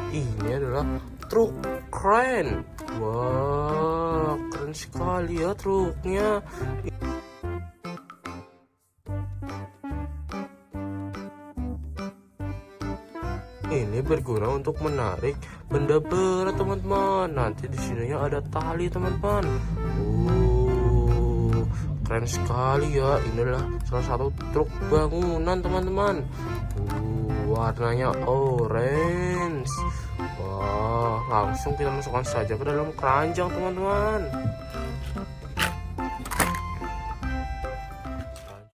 Ini adalah truk keren. Wah, keren sekali ya truknya. Ini berguna untuk menarik benda berat, teman-teman. Nanti di sininya ada tali, teman-teman. Keren sekali ya. Ini adalah salah satu truk bangunan, teman-teman. Warnanya orange. Wah, langsung kita masukkan saja ke dalam keranjang, teman-teman.